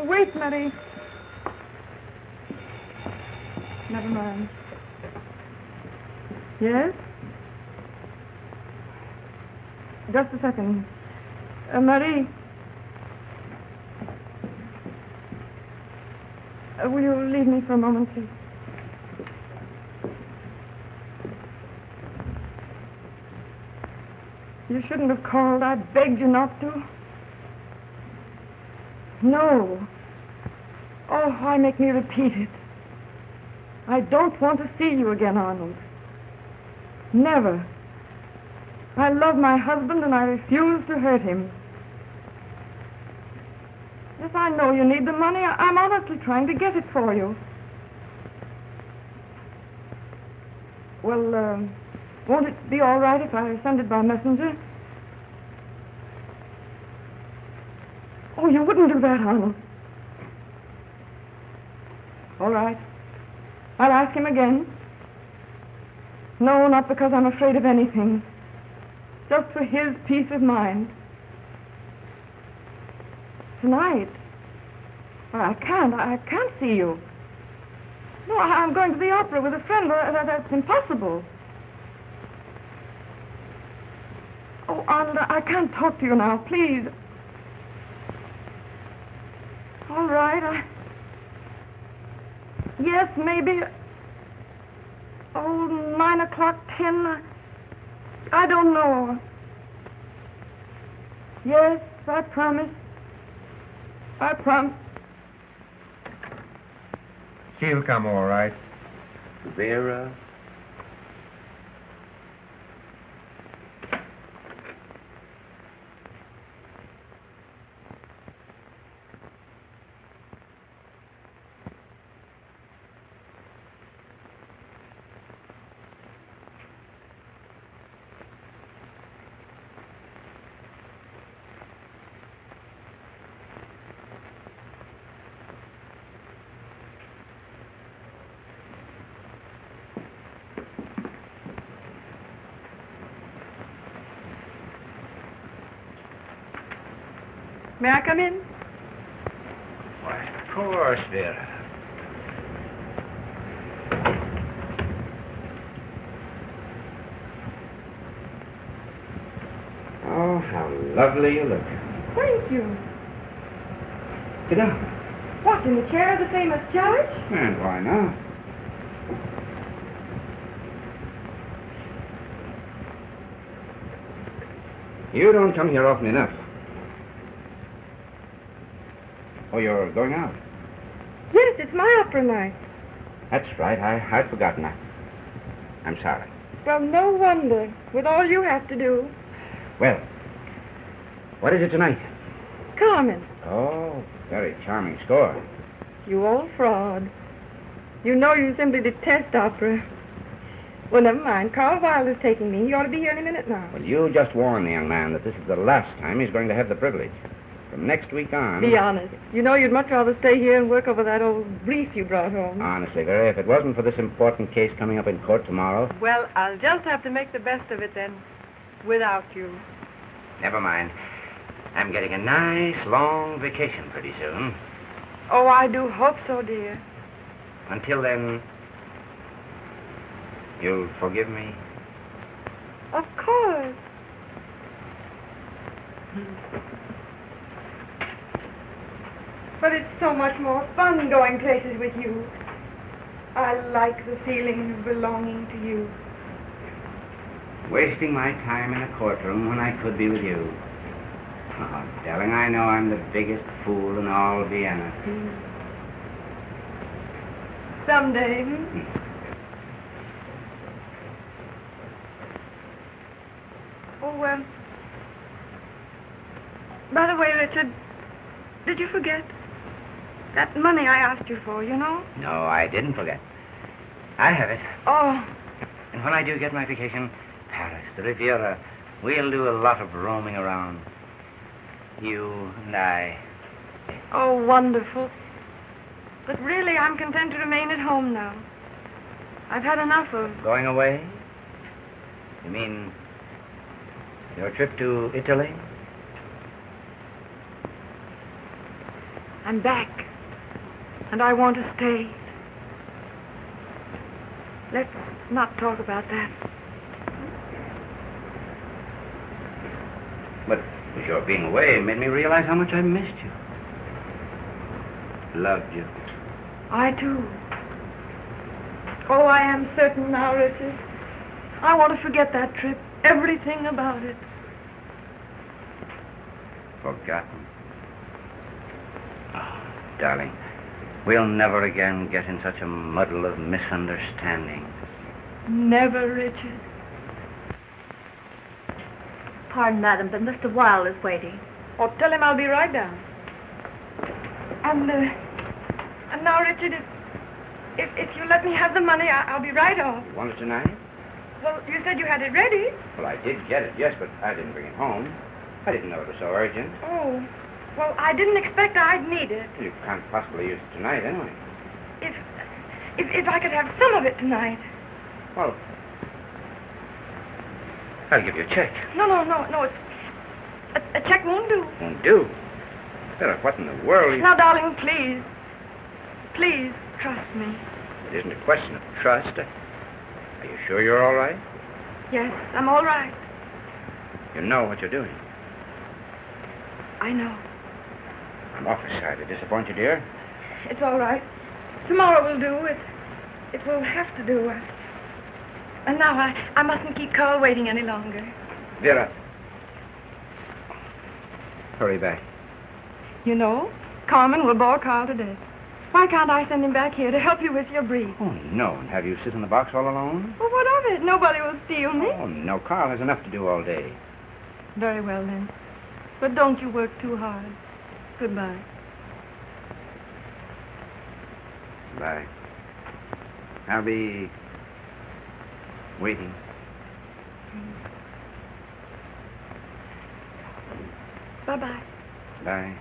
wait, Marie. Never mind. Yes? Just a second. Marie. Will you leave me for a moment, please? You shouldn't have called. I begged you not to. No. Oh, why make me repeat it? I don't want to see you again, Arnold. Never. I love my husband and I refuse to hurt him. Yes, I know you need the money. I'm honestly trying to get it for you. Well, won't it be all right if I send it by messenger? Oh, you wouldn't do that, Arnold. All right. I'll ask him again. No, not because I'm afraid of anything. Just for his peace of mind. Tonight? Well, I can't see you. No, I'm going to the opera with a friend. That's impossible. Oh, Arnold, I can't talk to you now, please. All right, yes, maybe... Oh, 9 o'clock, 10... I don't know. Yes, I promise. I promise. She'll come all right. Vera? May I come in? Why, of course, Vera. Oh, how lovely you look. Thank you. Sit down. What, in the chair of the famous judge? And why not? You don't come here often enough. Oh, you're going out? Yes, it's my opera night. That's right. I'd forgotten that. I'm sorry. Well, no wonder, with all you have to do. Well, what is it tonight? Carmen. Oh, very charming score. You old fraud. You know you simply detest opera. Well, never mind. Carl Wilder's taking me. He ought to be here any minute now. Well, you just warn the young man that this is the last time he's going to have the privilege. From next week on... Be honest. You know you'd much rather stay here and work over that old brief you brought home. Honestly, Vera, if it wasn't for this important case coming up in court tomorrow... Well, I'll just have to make the best of it then, without you. Never mind. I'm getting a nice, long vacation pretty soon. Oh, I do hope so, dear. Until then, you'll forgive me? Of course. But it's so much more fun going places with you. I like the feeling of belonging to you. Wasting my time in a courtroom when I could be with you. Oh, darling, I know I'm the biggest fool in all Vienna. Someday. Oh, by the way, Richard, did you forget? That money I asked you for, you know? No, I didn't forget. I have it. Oh. And when I do get my vacation, Paris, the Riviera, we'll do a lot of roaming around. You and I. Oh, wonderful. But really, I'm content to remain at home now. I've had enough of... Going away? You mean your trip to Italy? I'm back. And I want to stay. Let's not talk about that. But your being away made me realize how much I missed you. Loved you. I too. Oh, I am certain now, Richard. I want to forget that trip. Everything about it. Forgotten. Oh, darling, we'll never again get in such a muddle of misunderstanding. Never, Richard. Pardon, madam, but Mr. Wilde is waiting. Oh, tell him I'll be right down. And now, Richard, if you let me have the money, I'll be right off. You want it tonight? Well, you said you had it ready. Well, I did get it, yes, but I didn't bring it home. I didn't know it was so urgent. Oh, well, I didn't expect I'd need it. You can't possibly use it tonight, anyway. If I could have some of it tonight. Well, I'll give you a check. No, it's... A check won't do. Won't do? Sarah, what in the world? Now, darling, please. Please, trust me. It isn't a question of trust. Are you sure you're all right? Yes, I'm all right. You know what you're doing. I know. I'm awfully sorry to disappoint you, dear. It's all right. Tomorrow will do. It will have to do. And now I mustn't keep Carl waiting any longer. Vera. Hurry back. You know, Carmen will bore Carl to death. Why can't I send him back here to help you with your brief? Oh, no. And have you sit in the box all alone? Well, what of it? Nobody will steal me. Oh, no. Carl has enough to do all day. Very well, then. But don't you work too hard. Goodbye. Bye. I'll be waiting. Bye-bye. Bye.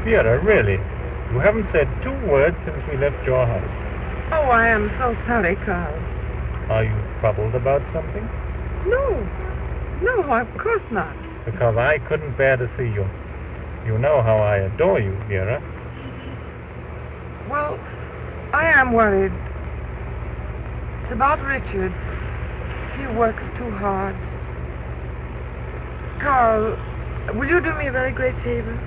Vera, really, you haven't said 2 words since we left your house. Oh, I am so sorry, Carl. Are you troubled about something? No, of course not. Because I couldn't bear to see you. You know how I adore you, Vera. Well, I am worried. It's about Richard. He works too hard. Carl, will you do me a very great favor?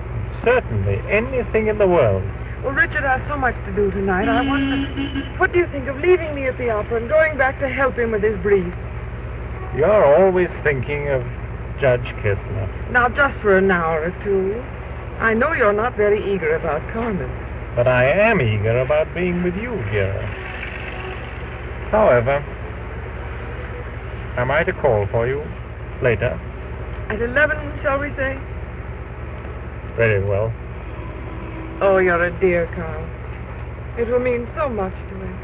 Certainly, anything in the world. Well, Richard has so much to do tonight. I wonder, what do you think of leaving me at the opera and going back to help him with his brief? You're always thinking of Judge Kessler. Now, just for an hour or two. I know you're not very eager about Carmen. But I am eager about being with you, Vera. However, am I to call for you later? At 11, shall we say? Very well. Oh, you're a dear, Carl. It will mean so much to him.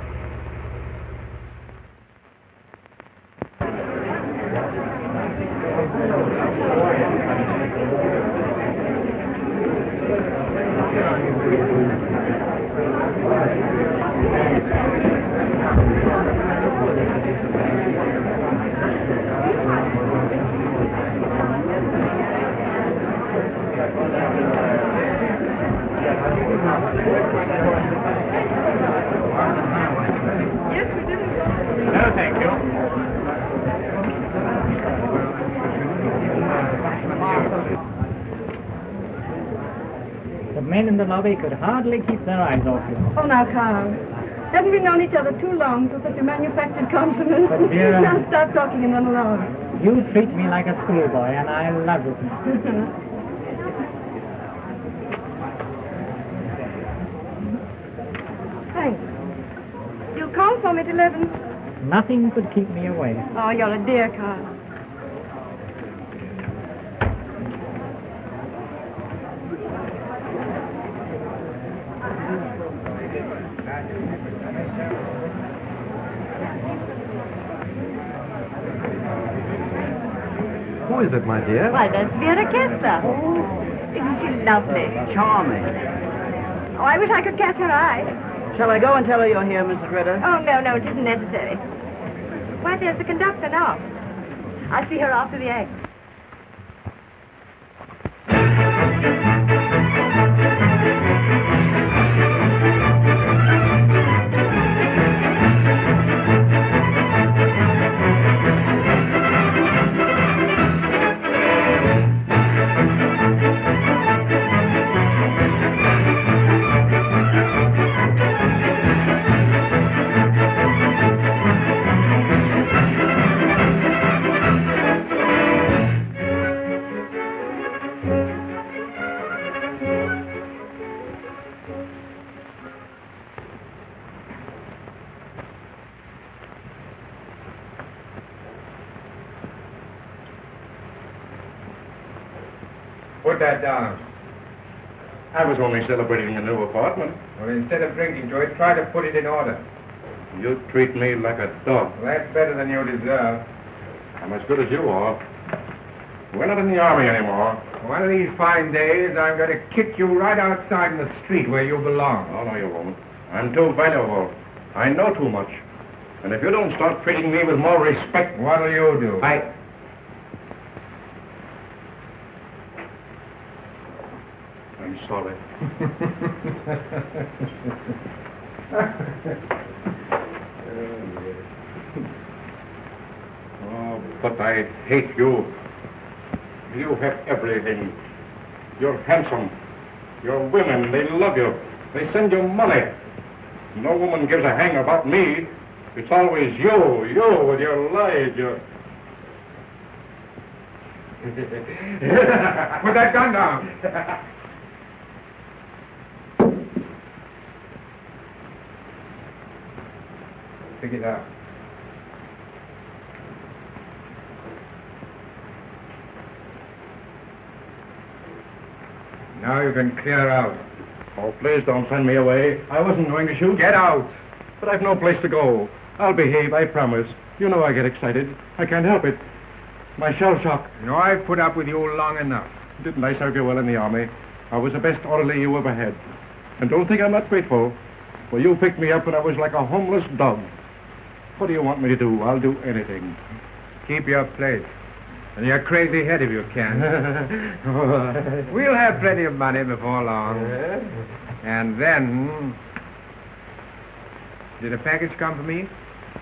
Yes, we did. No, thank you. The men in the lobby could hardly keep their eyes off you. Oh, now, Carl. Haven't we known each other too long for such a manufactured compliment? But, dear, Now stop talking and run along. You treat me like a schoolboy, and I love it. Thanks. You'll call for me at 11. Nothing could keep me away. Oh, you're a dear, Carl. Who is it, my dear? Why, that's Vera Kessler. Isn't she lovely? Charming. Oh, I wish I could catch her eye. Shall I go and tell her you're here, Mrs. Ritter? Oh, no, it isn't necessary. Why, there's the conductor now. I'll see her after the act. Put that down. I was only celebrating a new apartment. Well, instead of drinking to it, try to put it in order. You treat me like a dog. Well, that's better than you deserve. I'm as good as you are. We're not in the army anymore. One of these fine days, I'm going to kick you right outside in the street where you belong. Oh, no, you won't. I'm too valuable. I know too much. And if you don't start treating me with more respect... What'll you do? I'm sorry. Oh, but I hate you. You have everything. You're handsome. Your women, they love you. They send you money. No woman gives a hang about me. It's always you with your lies, your... Put that gun down. Pick it up. Now you can clear out. Oh, please don't send me away. I wasn't going to shoot. Get out. But I've no place to go. I'll behave, I promise. You know I get excited. I can't help it. My shell shock. You know, I've put up with you long enough. Didn't I serve you well in the army? I was the best orderly you ever had. And don't think I'm not grateful. For you picked me up when I was like a homeless dog. What do you want me to do? I'll do anything. Keep your place. And your crazy head if you can. We'll have plenty of money before long. And then... Did a package come for me?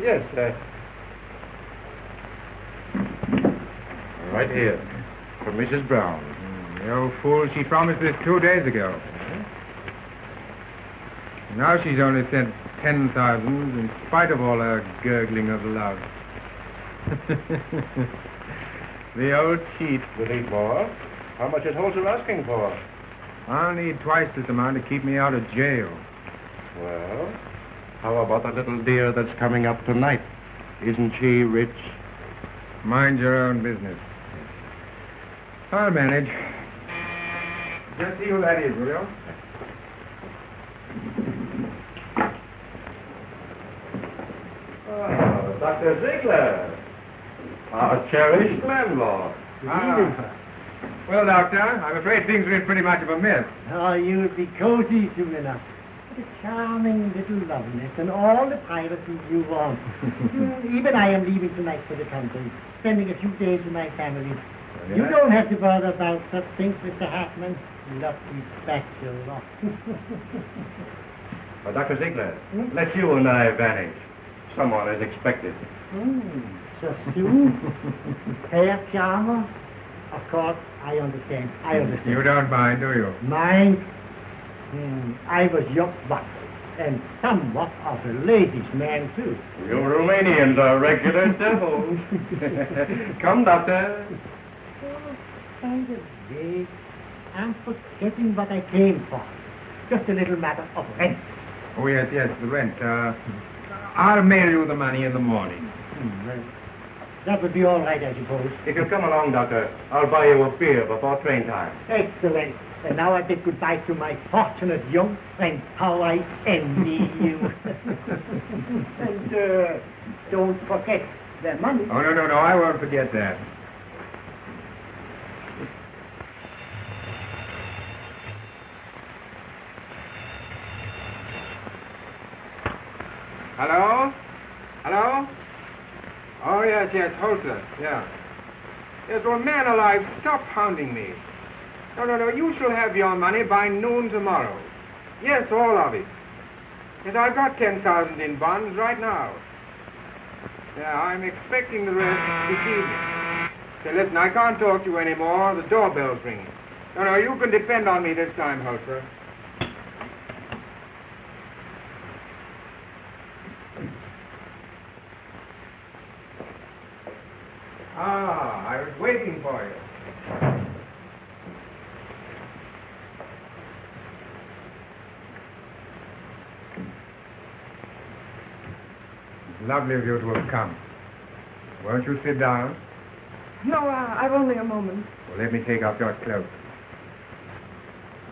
Yes, right here. For Mrs. Brown. The old fool, she promised this 2 days ago. Now she's only sent 10,000 in spite of all her gurgling of love. The old cheat. You need more? How much is Holzer asking for? I'll need twice this amount to keep me out of jail. Well, how about that little dear that's coming up tonight? Isn't she rich? Mind your own business. I'll manage. Just see who that is, will you? Oh, Dr. Ziegler. Our cherished landlord. Well, Doctor, I'm afraid things are in pretty much of a mess. Oh, you'll be cozy soon enough. What a charming little loveliness and all the privacy you want. Even I am leaving tonight for the country, spending a few days with my family. You don't have to bother about such things, Mr. Hartman. Lucky bachelor. Well, Dr. Ziegler, let you and I vanish. Someone is expected. So soon? Herr Charmer? Of course, I understand. You don't mind, do you? Mind? I was young once, and somewhat of a ladies' man, too. You Romanians are regular devils. Come, Doctor. Oh, kind of vague. I'm forgetting what I came for. Just a little matter of rent. Oh, yes, the rent. I'll mail you the money in the morning. Well, that would be all right, I suppose. If you'll come along, Doctor, I'll buy you a beer before train time. Excellent. And now I bid goodbye to my fortunate young friend. How I envy you. And don't forget the money. Oh, no, I won't forget that. Hello? Oh, yes, Holzer, yeah. Yes, well, man alive, stop hounding me. No, you shall have your money by noon tomorrow. Yes, all of it. Yes, I've got 10,000 in bonds right now. Yeah, I'm expecting the rest this evening. Say, listen, I can't talk to you anymore. The doorbell's ringing. No, you can depend on me this time, Hulser. Ah, I was waiting for you. It's lovely of you to have come. Won't you sit down? No, I've only a moment. Well, let me take off your cloak.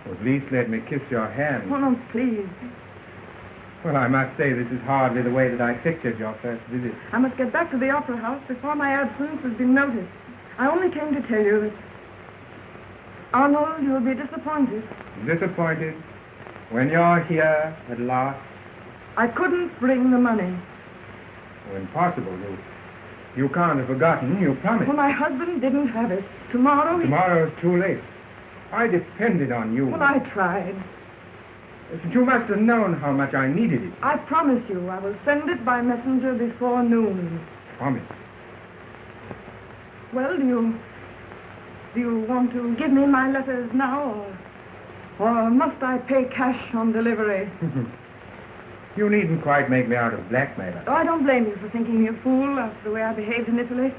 Or at least let me kiss your hand. Oh, no, please. Well, I must say this is hardly the way that I pictured your first visit. I must get back to the opera house before my absence has been noticed. I only came to tell you that... Arnold, you'll be disappointed. Disappointed? When you're here at last? I couldn't bring the money. Oh, impossible. You can't have forgotten. You promised. Well, my husband didn't have it. Tomorrow's too late. I depended on you. Well, I tried. But you must have known how much I needed it. I promise you I will send it by messenger before noon. Promise. Well, do you want to give me my letters now, or must I pay cash on delivery? You needn't quite make me out a blackmailer. Oh, I don't blame you for thinking me a fool after the way I behaved in Italy.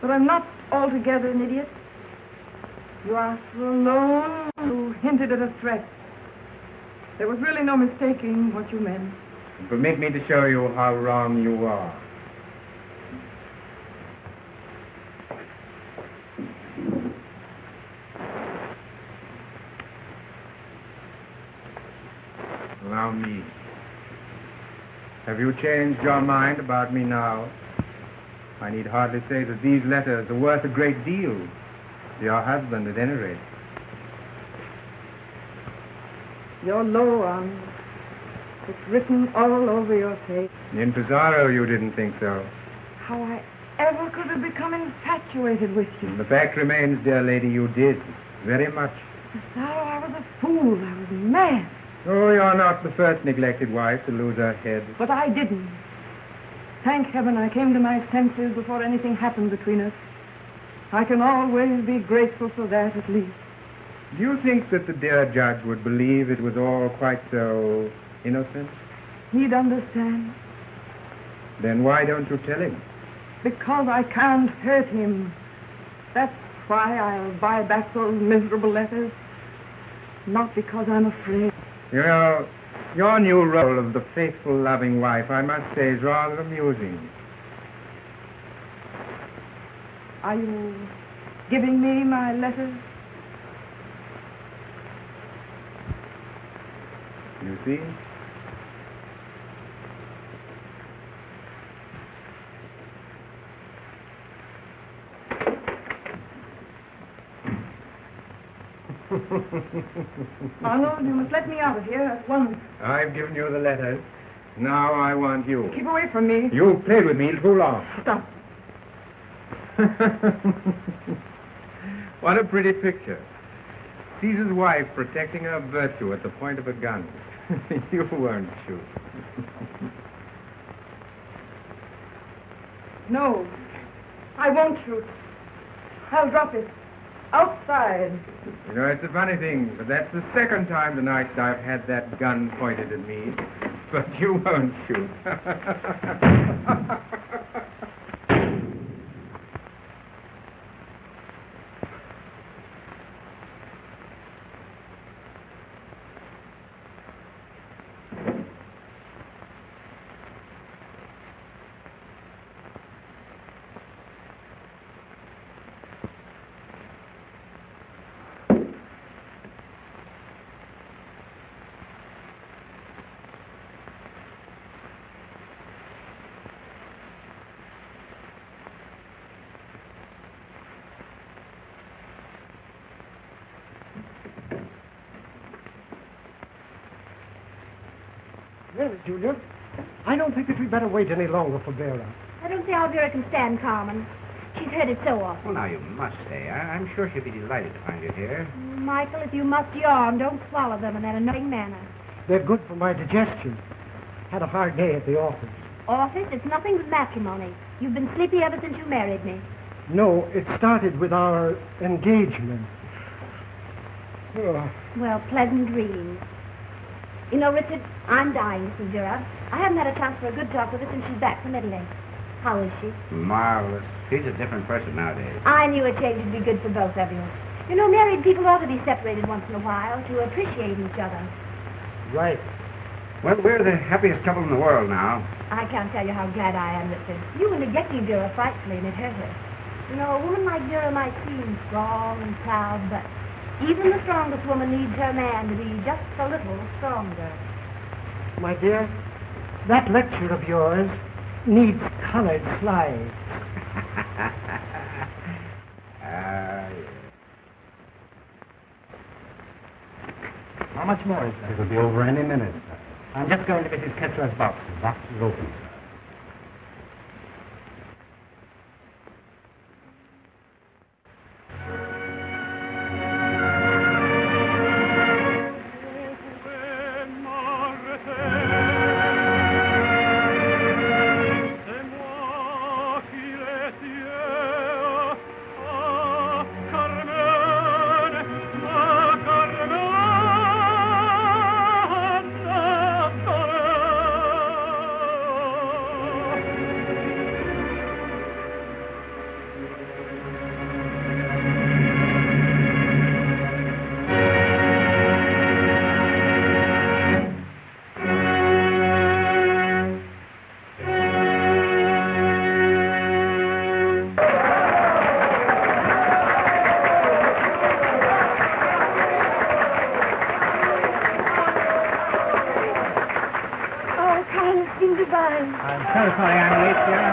But I'm not altogether an idiot. You asked for a loan, you hinted at a threat. There was really no mistaking what you meant. Permit me to show you how wrong you are. Allow me. Have you changed your mind about me now? I need hardly say that these letters are worth a great deal to your husband, at any rate. You're low on. It's written all over your face. In Pizarro, you didn't think so. How I ever could have become infatuated with you. The fact remains, dear lady, you did. Very much. Pizarro, I was a fool. I was mad. Oh, you're not the first neglected wife to lose her head. But I didn't. Thank heaven I came to my senses before anything happened between us. I can always be grateful for that, at least. Do you think that the dear judge would believe it was all quite so innocent? He'd understand. Then why don't you tell him? Because I can't hurt him. That's why I'll buy back those miserable letters. Not because I'm afraid. You know, your new role of the faithful, loving wife, I must say, is rather amusing. Are you giving me my letters? You see? Arnold, you must let me out of here at once. I've given you the letters. Now I want you. Keep away from me. You've played with me too long. Stop. What a pretty picture. Caesar's wife protecting her virtue at the point of a gun. You weren't shoot. No, I won't shoot. I'll drop it. Outside. You know, it's a funny thing, but that's the second time tonight that I've had that gun pointed at me. But you won't shoot. Well, Julia, I don't think that we'd better wait any longer for Vera. I don't see how Vera can stand Carmen. She's heard it so often. Well, now you must stay. I'm sure she'll be delighted to find you here. Michael, if you must yawn, don't swallow them in that annoying manner. They're good for my digestion. Had a hard day at the office. Office? It's nothing but matrimony. You've been sleepy ever since you married me. No, it started with our engagement. Oh. Well, pleasant dreams. You know, Richard, I'm dying to see Vera. I haven't had a chance for a good talk with her since she's back from Italy. How is she? Marvelous. She's a different person nowadays. I knew a change would be good for both of you. You know, married people ought to be separated once in a while to appreciate each other. Right. Well, we're the happiest couple in the world now. I can't tell you how glad I am, Richard. You were neglecting Vera frightfully, and it hurt her. You know, a woman like Vera might seem strong and proud, but even the strongest woman needs her man to be just a little stronger. My dear, that lecture of yours needs colored slides. Yes. How much more is there? It'll be over any minute, sir. I'm just going to Mrs. Kessler's box. The box is open, sir. I'm so sorry I'm late, Vera.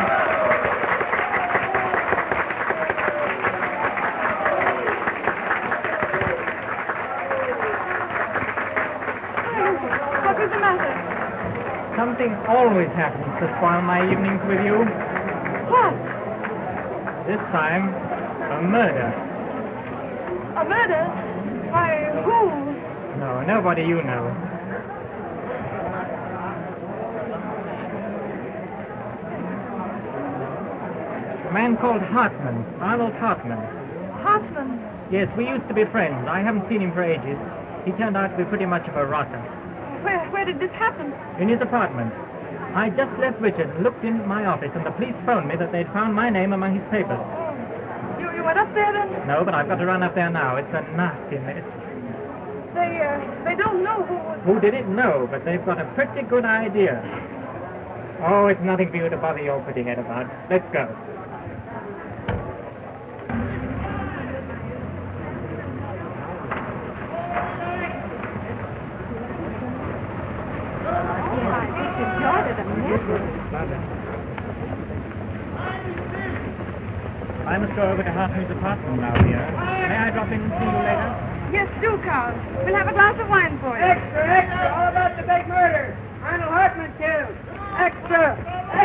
What is the matter? Something always happens to spoil my evenings with you. What? This time, a murder. A murder? Why, who? No, nobody you know. A man called Hartman, Arnold Hartman. Hartman? Yes, we used to be friends. I haven't seen him for ages. He turned out to be pretty much of a rotter. Where did this happen? In his apartment. I just left Richard and looked in my office, and the police phoned me that they'd found my name among his papers. You went up there then? No, but I've got to run up there now. It's a nasty mess. They don't know who was... Who did it? No, but they've got a pretty good idea. Oh, it's nothing for you to bother your pretty head about. Let's go. I must go over to Hartman's apartment now, dear. May I drop in and see you later? Yes, do, Carl. We'll have a glass of wine for you. Extra! All about the big murder! Arnold Hartman killed! Extra!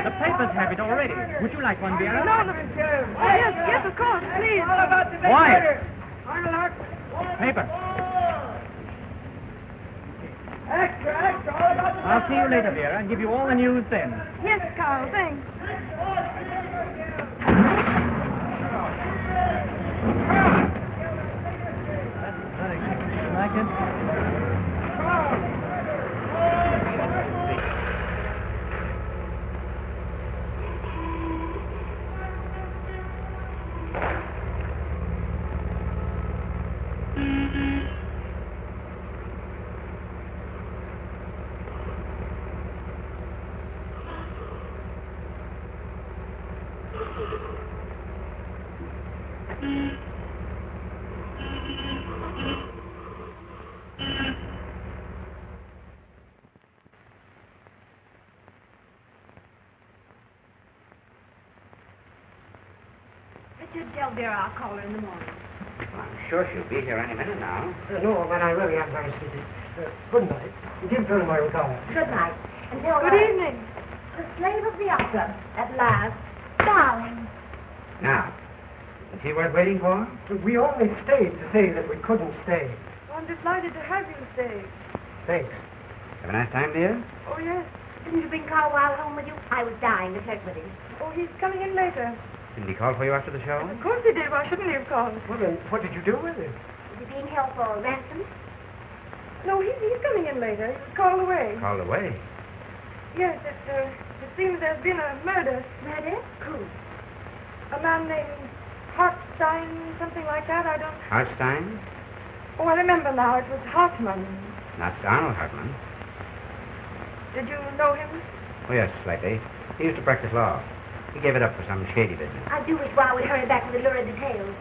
The papers have it already. Would you like one, Vera? Hartman killed! Yes, of course, please. All about the big Why? murder! Arnold Hartman! Paper. Extra! All about the I'll see you later, Vera, and give you all the news then. Yes, Carl, thanks. Like it? Richard, tell Vera I'll call her in the morning. Well, I'm sure she'll be here any minute now. No, but I really am very sleepy. Good night. Give her my regards. Good night. And tell her... Good evening. The slave of the opera, at last. Darling. Now, Is he worth waiting for? We only stayed to say that we couldn't stay. Oh, I'm delighted to have you stay. Thanks. Have a nice time, dear? Oh, yes. Didn't you bring Carwile home with you? I was dying to flirt with him. Oh, he's coming in later. Didn't he call for you after the show? Of course he did. Why shouldn't he have called? Well, then, what did you do with him? Is he being held for ransom? No, he's coming in later. He was called away. Called away. Yes, it seems there's been a murder. Murder? Who? A man named Stein, something like that. I don't... Stein? Oh, I remember now. It was Hartman. Not Arnold Hartman. Did you know him? Oh, yes, slightly. He used to practice law. He gave it up for some shady business. I do wish Wa would hurry back with the lurid details.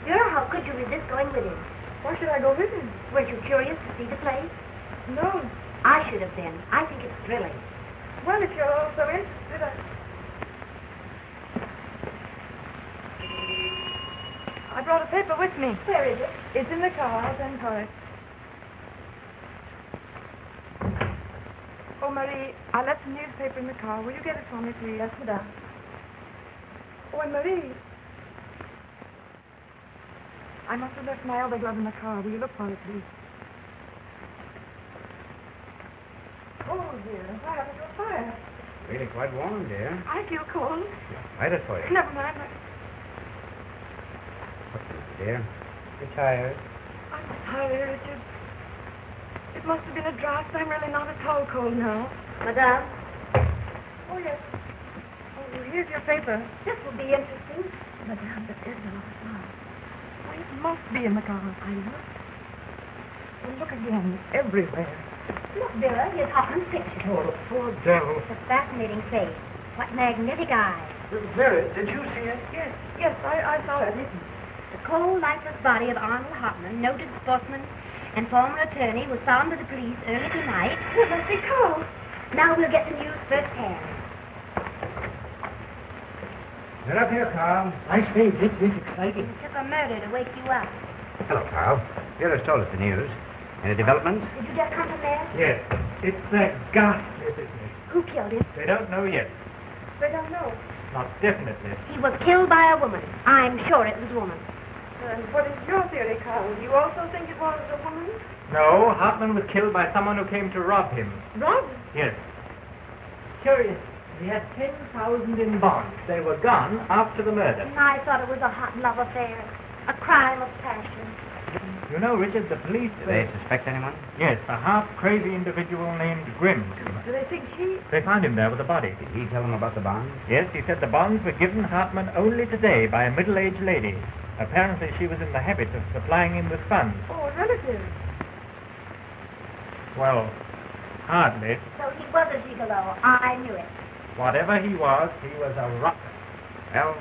Vera, how could you resist going with him? Why should I go with him? Weren't you curious to see the place? No. I should have been. I think it's thrilling. Well, if you're all so interested, I brought a paper with me. Where is it? It's in the car. I'll send for it. Oh, Marie, I left the newspaper in the car. Will you get it for me, please? Yes, madame. Oh, and Marie, I must have left my other glove in the car. Will you look for it, please? Oh, dear, why haven't you a fire? Really quite warm, dear. I feel cold. Light it for you. Never mind. What's the matter, dear? You're tired. I'm tired, Richard. It must have been a draft. I'm really not at all cold now. Madame, Oh, yes. Oh, here's your paper. this will be interesting. Madame, but there's a lot of flour. Why, it must be in the car. I know. Well, look again. Everywhere. Look, Vera, here's Hoffman's picture. Oh, the poor devil. It's a fascinating face. What magnetic eyes. Vera, did you see it? Yes, I saw it. Listen. The cold, lifeless body of Arnold Hartman, noted sportsman and former attorney, was found by the police early tonight. It must be cold. Now we'll get the news firsthand. Get up here, Carl. I say, this is exciting. It took a murder to wake you up. Hello, Carl. Vera's told us the news. Any developments? Did you just come from there? Yes, it's a ghastly business. Who killed him? They don't know yet. They don't know. Not definitely. He was killed by a woman. I'm sure it was a woman. And what is your theory, Carl? You also think it was a woman? No, Hartman was killed by someone who came to rob him. Rob? Yes. Curious. He had 10,000 in bonds. They were gone after the murder. And I thought it was a hot love affair. A crime of passion. You know, Richard, the police... Do they suspect anyone? Yes, a half-crazy individual named Grimm. Do they think he... They found him there with a body. Did he tell them about the bonds? Yes, he said the bonds were given Hartman only today by a middle-aged lady. Apparently she was in the habit of supplying him with funds. Oh, a relative. Well, hardly. So he was a gigolo. I knew it. Whatever he was a rotter. Well,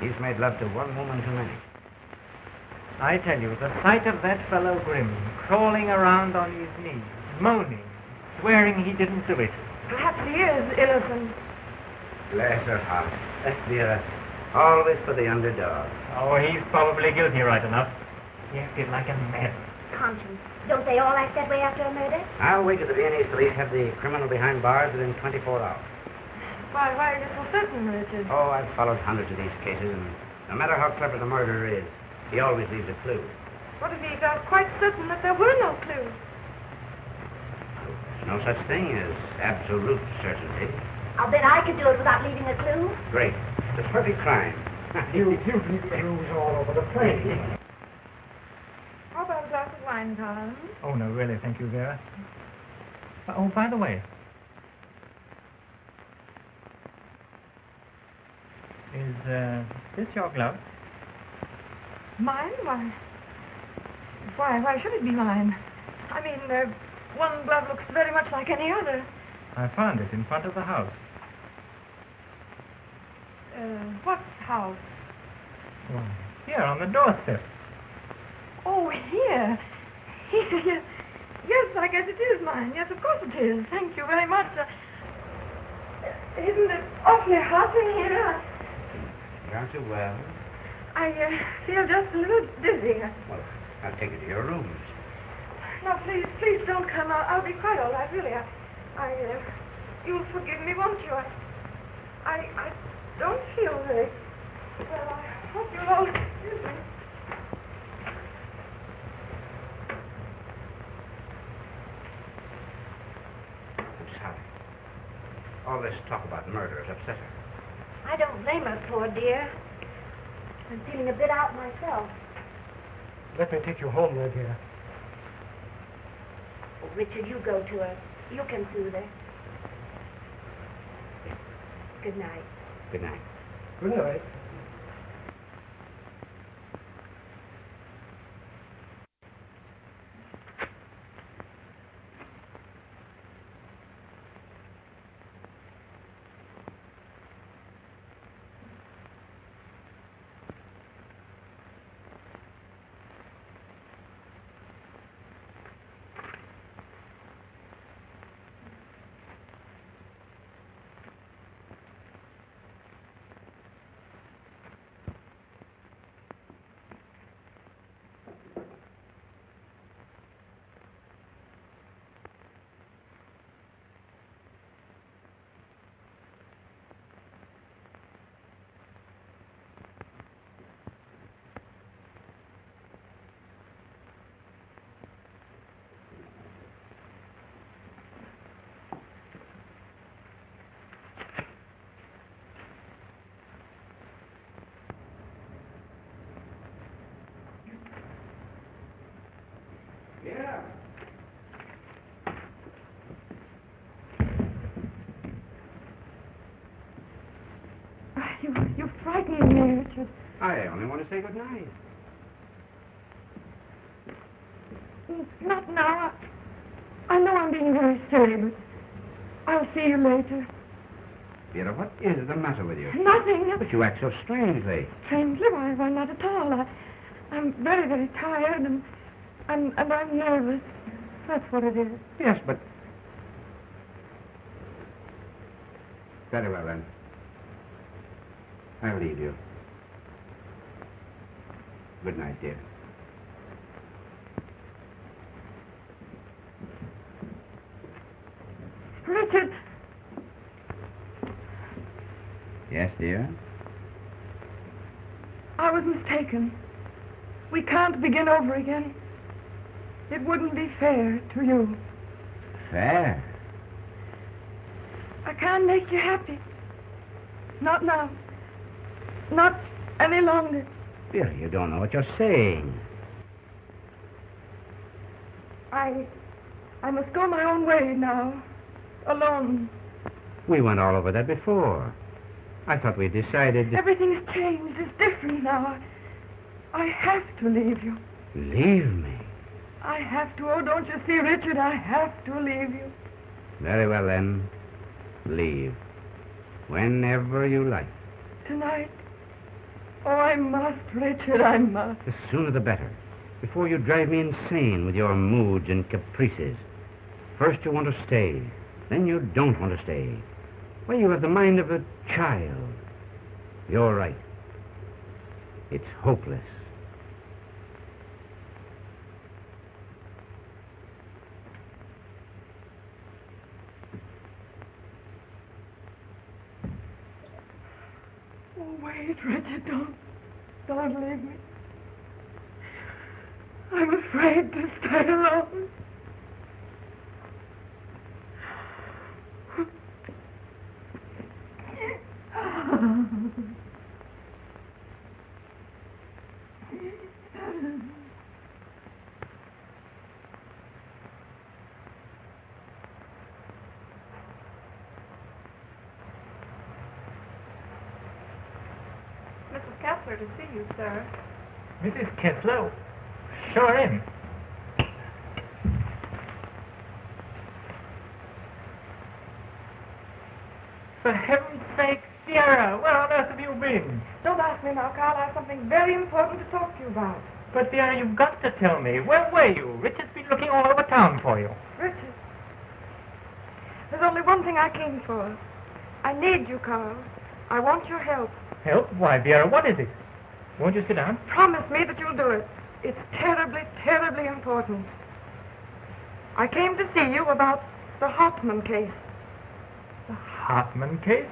he's made love to one woman too many. I tell you, the sight of that fellow Grimm crawling around on his knees, moaning, swearing he didn't do it. Perhaps he is innocent. Bless her heart. Vera, always for the underdog. Oh, he's probably guilty right enough. He acted like a man. Conscience. Don't they all act that way after a murder? I'll wait till the Viennese police have the criminal behind bars within 24 hours. Why are you so certain, Richard? Oh, I've followed hundreds of these cases, and no matter how clever the murderer is, he always leaves a clue. What if he felt quite certain that there were no clues? There's no such thing as absolute certainty. I'll bet I could do it without leaving a clue. Great. The perfect crime. You keep clues all over the place. How about a glass of wine, Carl? Oh, no, really, thank you, Vera. Oh, by the way. Is this your glove? Mine? Why should it be mine? I mean, one glove looks very much like any other. I found it in front of the house. What house? Well, here on the doorstep. Oh, here. Here. Yes, I guess it is mine. Yes, of course it is. Thank you very much. Isn't it awfully hot in here? Aren't you well? I feel just a little dizzy. Well, I'll take you to your rooms. No, please don't come. I'll be quite all right, really. You'll forgive me, won't you? I don't feel very well. hope you'll all excuse me. I'm sorry. All this talk about murder has upset her. I don't blame her, poor dear. I'm feeling a bit out myself. Let me take you home, my dear. Oh, Richard, you go to her. You can soothe her. Good night. Good night. Good night. Yeah. You frightened me, Richard. I only want to say good night. Not now. I know I'm being very silly, but I'll see you later. Vera, what is the matter with you? Nothing. But you act so strangely. Strangely, why not at all. I'm very, very tired, and I'm nervous. That's what it is. Yes, but... Very well, then. I'll leave you. Good night, dear. Richard! Yes, dear? I was mistaken. We can't begin over again. It wouldn't be fair to you. Fair? I can't make you happy. Not now. Not any longer. Vera, you don't know what you're saying. I must go my own way now. Alone. We went all over that before. I thought we decided... Everything's changed. It's different now. I have to leave you. Leave me? I have to. Oh, don't you see, Richard? I have to leave you. Very well, then. Leave. Whenever you like. Tonight? Oh, I must, Richard, I must. The sooner the better. Before you drive me insane with your moods and caprices. First you want to stay. Then you don't want to stay. Why, you have the mind of a child. You're right. It's hopeless. Oh, wait, Richard, don't leave me. I'm afraid to stay alone. Mrs. Kessler to see you, sir. Mrs. Kessler? Show her in. For heaven's sake, Sierra, where on earth have you been? Don't ask me now, Carl. I have something very important to talk to you about. But, Sierra, you've got to tell me. Where were you? Richard's been looking all over town for you. Richard, there's only one thing I came for. I need you, Carl. I want your help. Help? Why, Vera, what is it? Won't you sit down? Promise me that you'll do it. It's terribly, terribly important. I came to see you about the Hartman case. The Hartman case?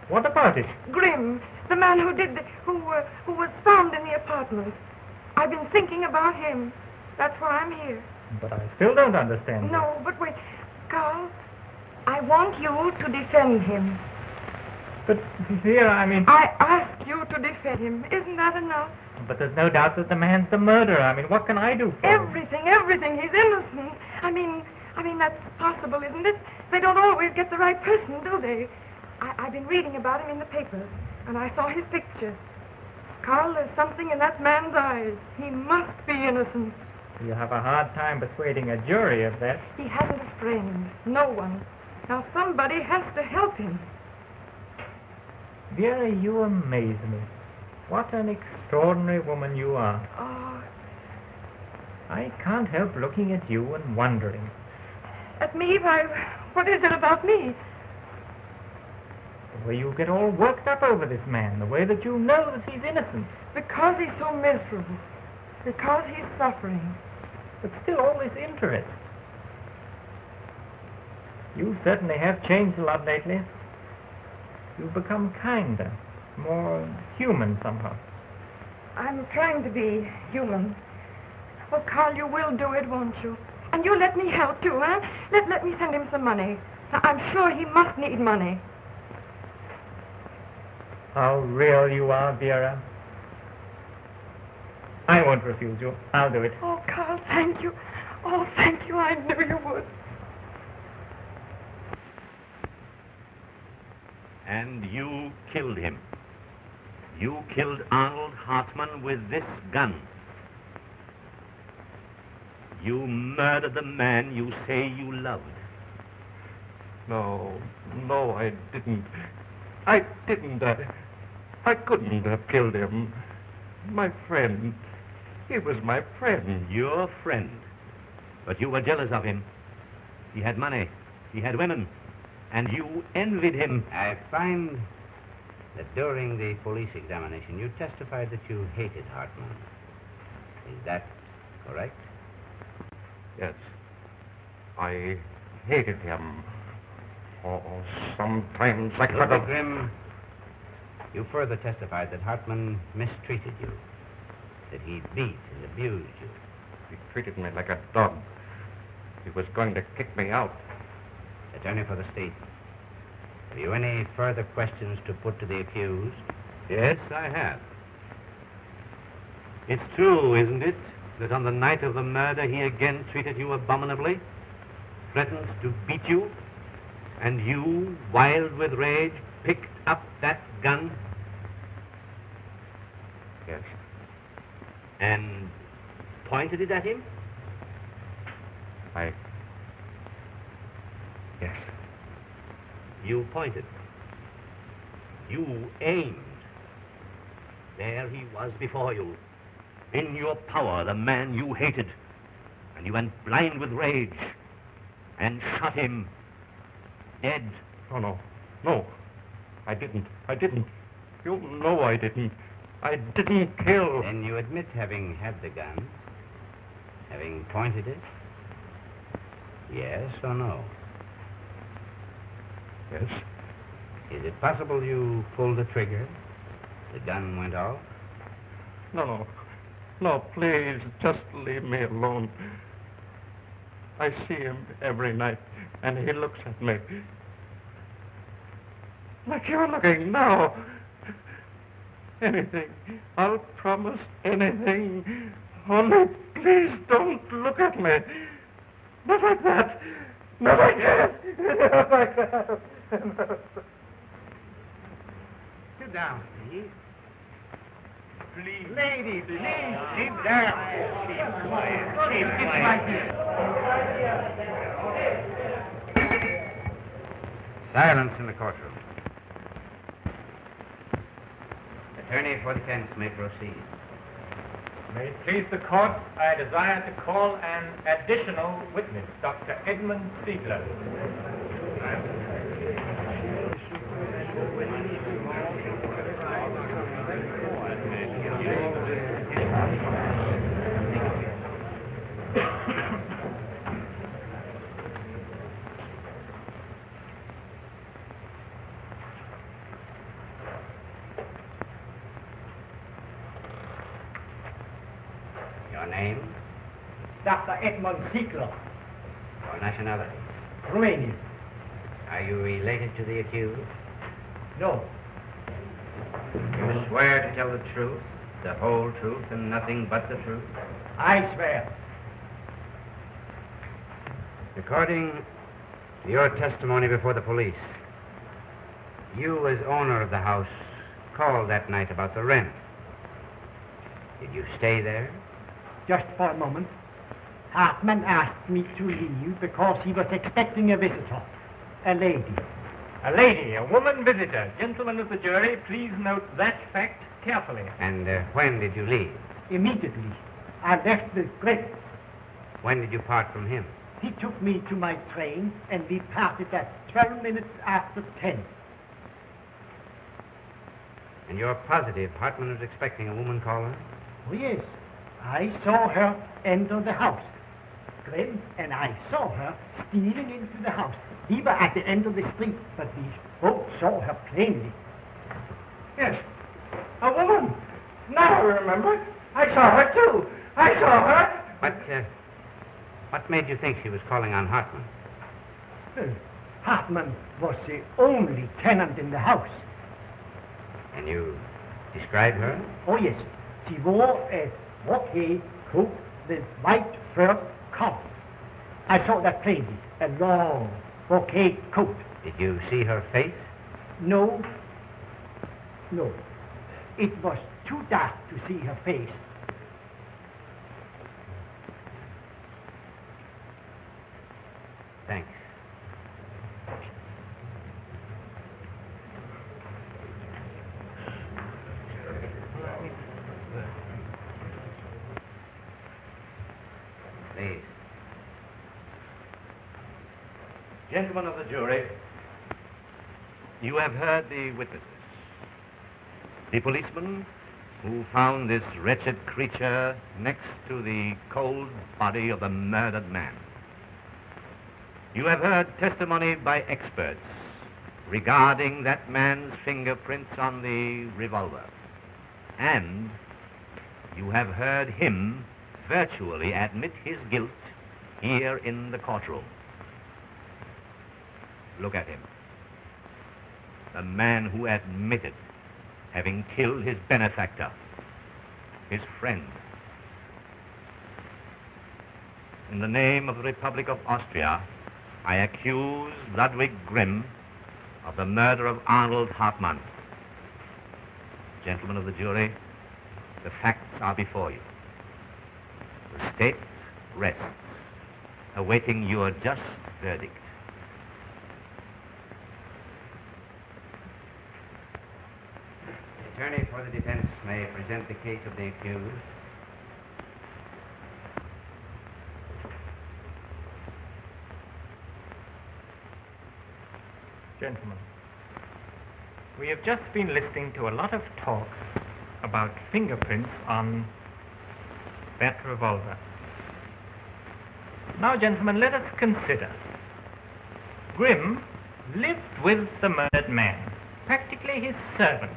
What about it? Grimm, the The man who did who was found in the apartment. I've been thinking about him. That's why I'm here. But I still don't understand. No, but wait. Carl, I want you to defend him. But, Vera, I mean... I ask you to defend him. Isn't that enough? But there's no doubt that the man's the murderer. I mean, what can I do for him? Everything. He's innocent. I mean, that's possible, isn't it? They don't always get the right person, do they? I've been reading about him in the papers, and I saw his picture. Carl, there's something in that man's eyes. He must be innocent. You have a hard time persuading a jury of that. He hasn't a friend. No one. Now, somebody has to help him. Vera, you amaze me. What an extraordinary woman you are. Oh. I can't help looking at you and wondering. At me? Why, what is it about me? The way you get all worked up over this man, the way that you know that he's innocent. Because he's so miserable. Because he's suffering. But still all this interest. You certainly have changed a lot lately. You've become kinder, more human somehow. I'm trying to be human. Oh, Carl, you will do it, won't you? And you'll let me help too, huh? Let me send him some money. I'm sure he must need money. How real you are, Vera. I won't refuse you. I'll do it. Oh, Carl, thank you. Oh, thank you. I knew you would. And you killed him. You killed Arnold Hartman with this gun. You murdered the man you say you loved. No, I didn't. I couldn't have killed him. My friend. He was my friend. Your friend. But you were jealous of him. He had money. He had women. And you envied him. I find that during the police examination you testified that you hated Hartman. Is that correct? Yes. I hated him. Oh, sometimes I could have... Grim, you further testified that Hartman mistreated you. That he beat and abused you. He treated me like a dog. He was going to kick me out. Attorney for the state, have you any further questions to put to the accused? Yes, I have. It's true, isn't it, that on the night of the murder he again treated you abominably, threatened to beat you, and you, wild with rage, picked up that gun? Yes. And pointed it at him? Yes. You pointed. You aimed. There he was before you. In your power, the man you hated. And you went blind with rage and shot him dead. Oh, no. I didn't. You know I didn't. I didn't kill. Then you admit having had the gun, having pointed it? Yes or no? Yes. Is it possible you pulled the trigger? The gun went off? No, please, just leave me alone. I see him every night, and he looks at me. Like you're looking now. Anything. I'll promise anything. Only please don't look at me. Not like that. Not like that. Not like that. Sit down, please. Please. Lady, please, sit down. Keep quiet. Keep quiet. Silence in the courtroom. Attorney for the defense may proceed. May it please the court, I desire to call an additional witness, Dr. Edmund Ziegler. Dr. Edmund Ziegler, Your nationality? Romanian. Are you related to the accused? No. You swear to tell the truth, the whole truth, and nothing but the truth? I swear. According to your testimony before the police, you, as owner of the house, called that night about the rent. Did you stay there? Just for a moment. Hartman asked me to leave because he was expecting a visitor, a lady. A lady, a woman visitor. Gentlemen of the jury, please note that fact carefully. And when did you leave? Immediately. I left with Grimm. When did you part from him? He took me to my train, and we parted at 12 minutes after 10. And you're positive Hartman was expecting a woman caller? Oh, yes. I saw her enter the house. Grimm and I saw her stealing into the house. We were at the end of the street, but we both saw her plainly. Yes, a woman. Now I remember. I saw her, too. I saw her. What made you think she was calling on Hartman? Hartman was the only tenant in the house. Can you describe her? Oh, yes. She wore a brocade coat with white fur collar. I saw that plainly. A long brocade coat. Did you see her face? No. No. It was too dark to see her face. Thanks. Please. Gentlemen of the jury, you have heard the witnesses. The policeman who found this wretched creature next to the cold body of the murdered man. You have heard testimony by experts regarding that man's fingerprints on the revolver. And you have heard him virtually admit his guilt here in the courtroom. Look at him. The man who admitted having killed his benefactor, his friend. In the name of the Republic of Austria, I accuse Ludwig Grimm of the murder of Arnold Hartmann. Gentlemen of the jury, the facts are before you. The state rests, awaiting your just verdict. The attorney for the defense may present the case of the accused. Gentlemen, we have just been listening to a lot of talk about fingerprints on that revolver. Now, gentlemen, let us consider. Grimm lived with the murdered man, practically his servant.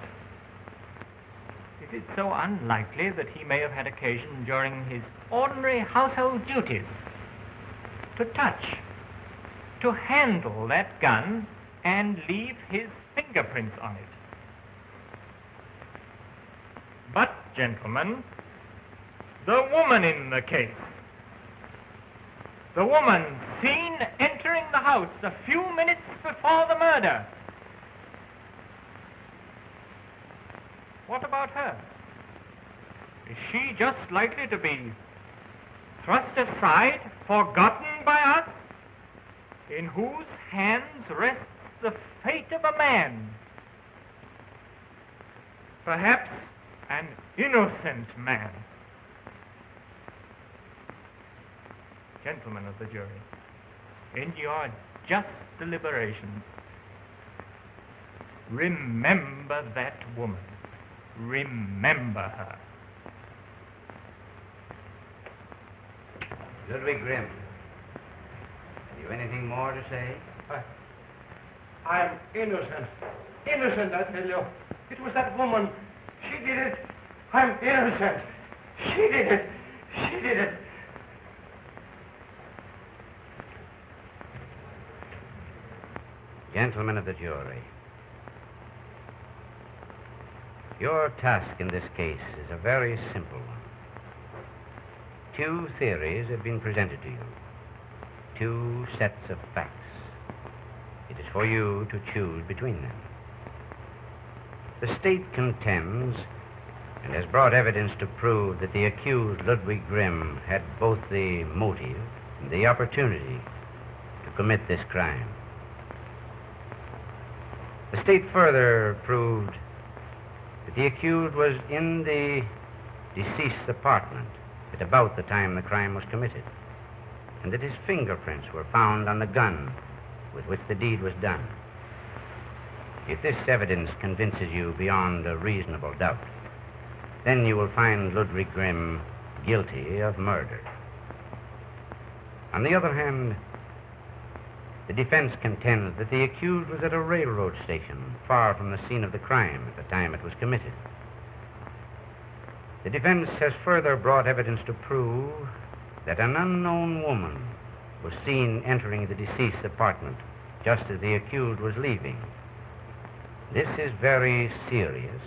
It is so unlikely that he may have had occasion during his ordinary household duties to touch, to handle that gun and leave his fingerprints on it. But, gentlemen, the woman in the case, the woman seen entering the house a few minutes before the murder, what about her? Is she just likely to be thrust aside, forgotten by us, in whose hands rests the fate of a man? Perhaps an innocent man. Gentlemen of the jury, in your just deliberations, remember that woman. Remember her. Ludwig Grimm, have you anything more to say? I'm innocent. Innocent, I tell you. It was that woman. She did it. I'm innocent. She did it. She did it. Gentlemen of the jury, your task in this case is a very simple one. Two theories have been presented to you, two sets of facts. It is for you to choose between them. The state contends and has brought evidence to prove that the accused Ludwig Grimm had both the motive and the opportunity to commit this crime. The state further proved that the accused was in the deceased's apartment at about the time the crime was committed, and that his fingerprints were found on the gun with which the deed was done. If this evidence convinces you beyond a reasonable doubt, then you will find Ludwig Grimm guilty of murder. On the other hand, the defense contends that the accused was at a railroad station far from the scene of the crime at the time it was committed. The defense has further brought evidence to prove that an unknown woman was seen entering the deceased's apartment just as the accused was leaving. This is very serious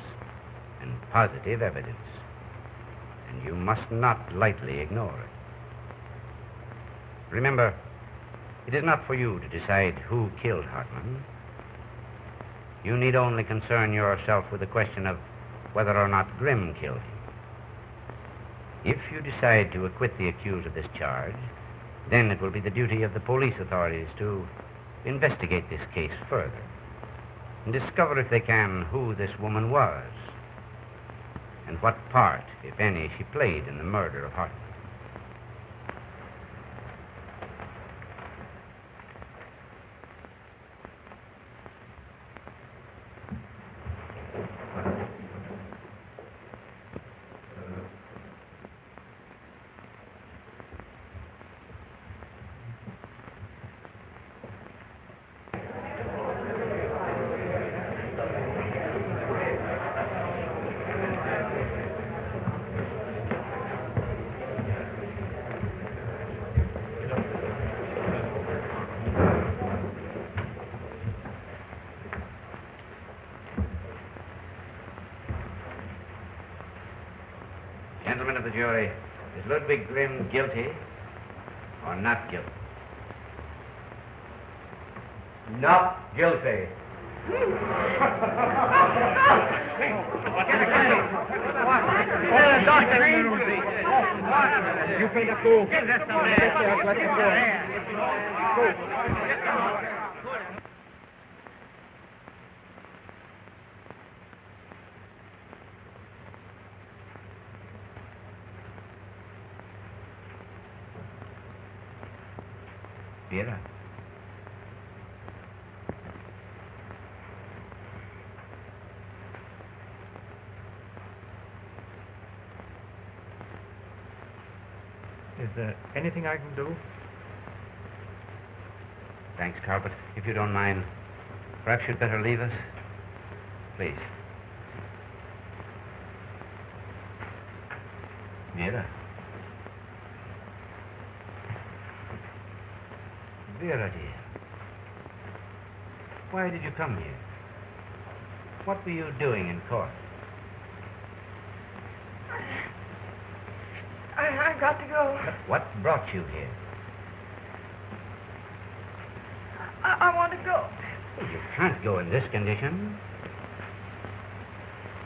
and positive evidence, and you must not lightly ignore it. Remember, it is not for you to decide who killed Hartman. You need only concern yourself with the question of whether or not Grimm killed him. If you decide to acquit the accused of this charge, then it will be the duty of the police authorities to investigate this case further and discover, if they can, who this woman was and what part, if any, she played in the murder of Hartman. Gentlemen of the jury, is Ludwig Grimm guilty or not guilty? Not guilty. You pay the fool. Vera. Is there anything I can do? Thanks, Carl, but if you don't mind, perhaps you'd better leave us. Please. Vera. Vera, dear. Why did you come here? What were you doing in court? I've got to go. But what brought you here? I want to go. Well, you can't go in this condition.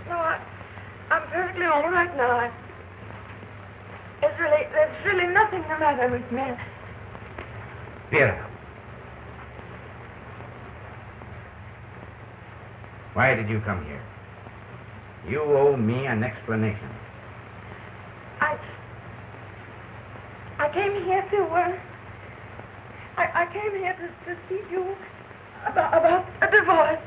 No, I'm perfectly all right now. There's really nothing the matter with me. Vera. Why did you come here? You owe me an explanation. I came here to, I came here to see you about a divorce.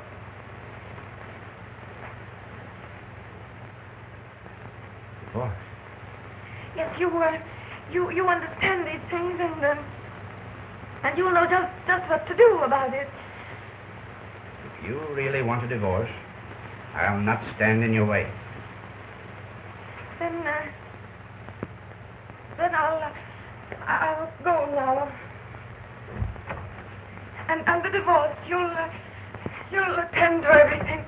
Divorce? Yes, you understand these things, and you'll know just what to do about it. If you really want a divorce, I'll not stand in your way. Then I'll go now. And the divorce, you'll You'll attend to everything.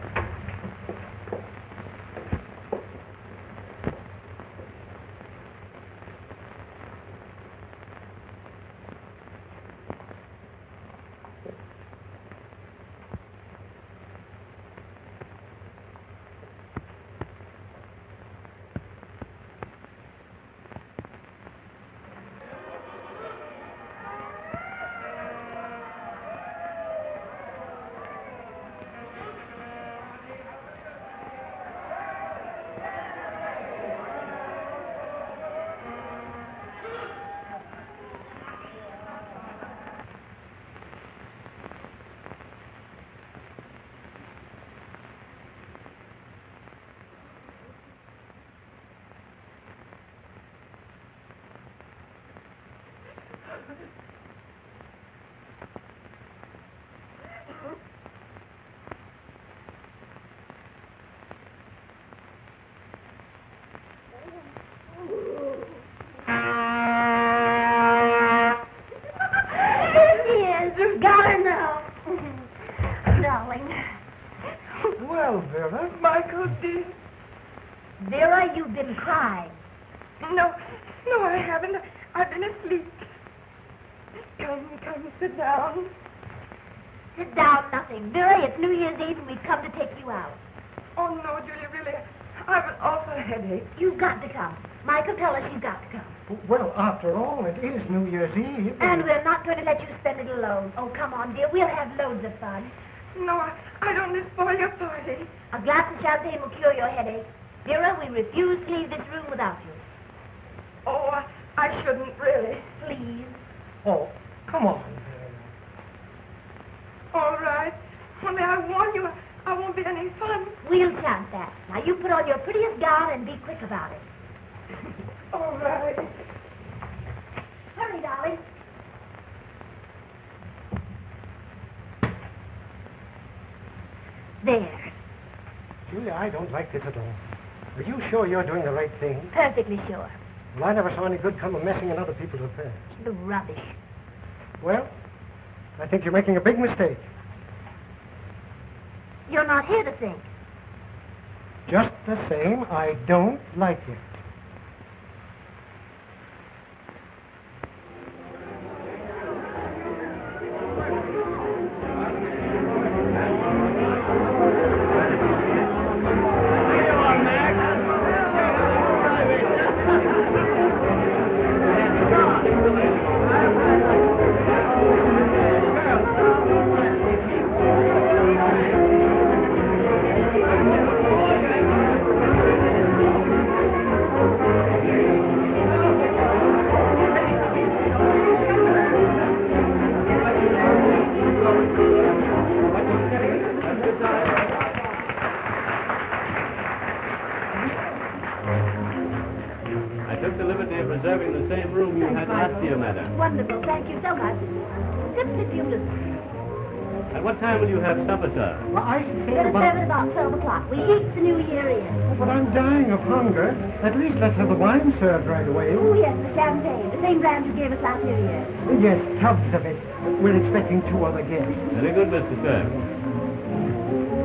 Well, Vera. Michael, dear. Vera, you've been crying. No, I haven't. I've been asleep. Come, sit down. Sit down, nothing. Vera, it's New Year's Eve and we've come to take you out. Oh, no, Julia, really. I've an awful headache. You've got to come. Michael, tell us you've got to come. Well, after all, it is New Year's Eve. And we're not going to let you spend it alone. Oh, come on, dear. We'll have loads of fun. No, I don't want to spoil your party. A glass of champagne will cure your headache. Vera, we refuse to leave this room without you. Oh, I shouldn't, really. Please. Oh, come on, Vera. All right. Only I warn you, I won't be any fun. We'll chance that. Now, you put on your prettiest gown and be quick about it. All right. Hurry, darling. There. Julia, I don't like this at all. Are you sure you're doing the right thing? Perfectly sure. Well, I never saw any good come of messing in other people's affairs. The rubbish. Well, I think you're making a big mistake. You're not here to think. Just the same, I don't like it. Wonderful. Thank you so much. Simply beautiful. At what time will you have supper, sir? Well, I We're think going to about... serve it about 12 o'clock. We eat the New Year in. But I'm dying of hunger. At least let's have the wine served right away. Oh, yes, the champagne. The same brand you gave us last New Year. Yes, tubs of it. We're expecting 2 other guests. Very good, Mr. Stern.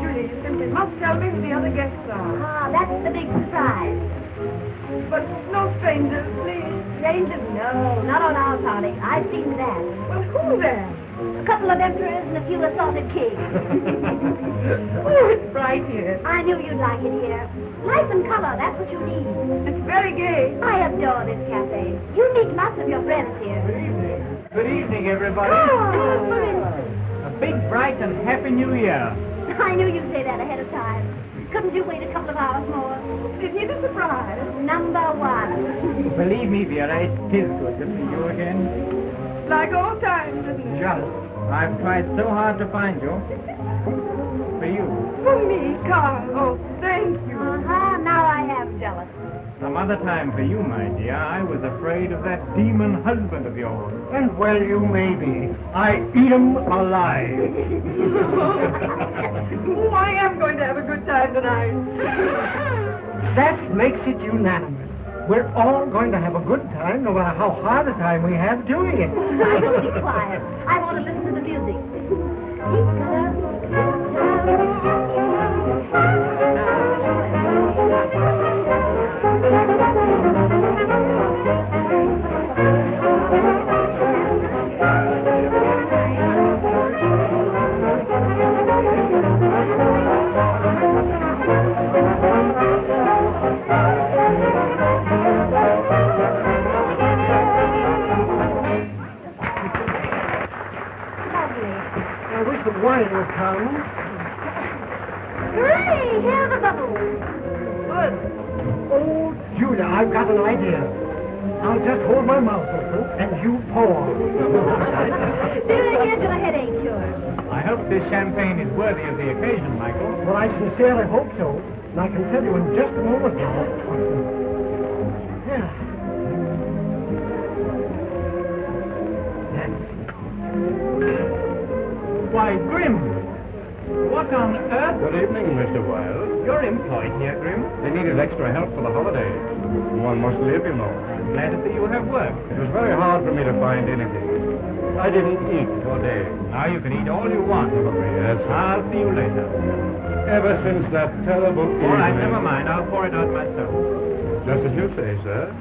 Julia, you simply must tell me who the other guests are. Ah, that's the big surprise. But no strangers, please. Strangers? No, not on our party. I've seen to that. Well, who then? A couple of emperors and a few assorted kings. Oh, it's bright here. I knew you'd like it here. Life and color, that's what you need. It's very gay. I adore this cafe. You meet lots of your friends here. Good evening, everybody. Oh, for instance. A big, bright, and happy New Year. I knew you'd say that ahead of time. Couldn't you wait a couple of hours more? Isn't it a surprise? Number 1. Believe me, Vera, it is good to see you again. Like old times, isn't it? Just. I've tried so hard to find you. For you. For me, Carl. Oh, thank you. Uh-huh, now I am jealous. Some other time for you, my dear. I was afraid of that demon husband of yours. And well you may be. I eat 'em alive. Oh, I am going to have a good time tonight. That makes it unanimous. We're all going to have a good time, no matter how hard a time we have doing it. I will be quiet. I want to listen to the music. Wine will come. Hooray! Here's the bubbles. Good. Oh, Julia, I've got an idea. I'll just hold my mouth open and you pour. Here's your headache cure. I hope this champagne is worthy of the occasion, Michael. Well, I sincerely hope so. And I can tell you in just a moment now. Yeah. Why, Grim! What on earth? Good evening, Mr. Wilde. You're employed here, Grim. They needed extra help for the holiday. One must live, you know. I'm glad to see you have work. It was very hard for me to find anything. I didn't eat for days. Now you can eat all you want. Yes, sir. I'll see you later. Ever since that terrible evening... All right, never mind. I'll pour it out myself. Just as you say, sir.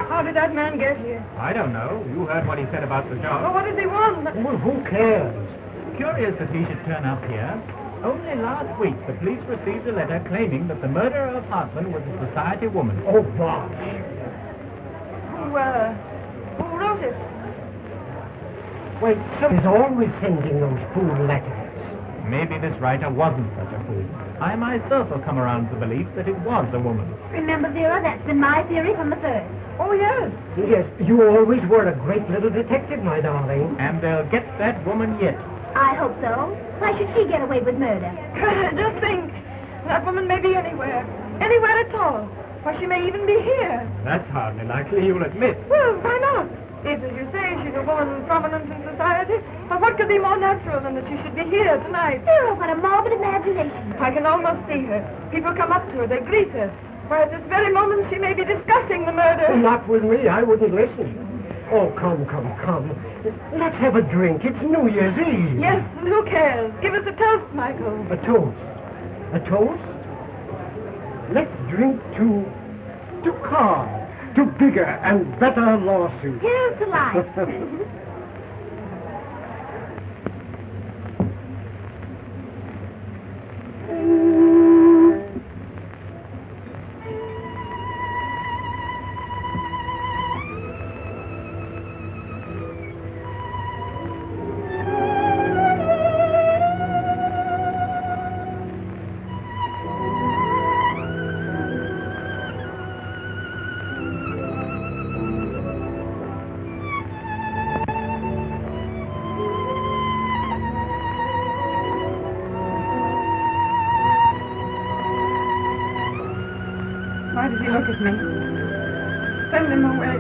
How did that man get here? I don't know. You heard what he said about the Well, job. what does he want? Well, who cares? Curious that he should turn up here. Only last week, the police received a letter claiming that the murderer of Hartman was a society woman. Oh, bosh. Who wrote it? Wait, somebody's always sending those fool letters. Maybe this writer wasn't such a fool. I myself have come around to the belief that it was a woman. Remember, Vera, that's been my theory from the first. Oh, yes. Yes, you always were a great little detective, my darling. And they'll get that woman yet. I hope so. Why should she get away with murder? Just think. That woman may be anywhere. Anywhere at all. Or she may even be here. That's hardly likely, you'll admit. Well, why not? If, as you say, she's a woman prominent in society, well, what could be more natural than that she should be here tonight? Vera, what a morbid imagination. I can almost see her. People come up to her. They greet her. Why, at this very moment, she may be discussing the murder. Not with me. I wouldn't listen. Oh, come. Let's have a drink. It's New Year's Eve. Yes, and who cares? Give us a toast, Michael. A toast. A toast? Let's drink to Carl. To bigger and better lawsuits. Here's to life. Why did he look at me? Send him away.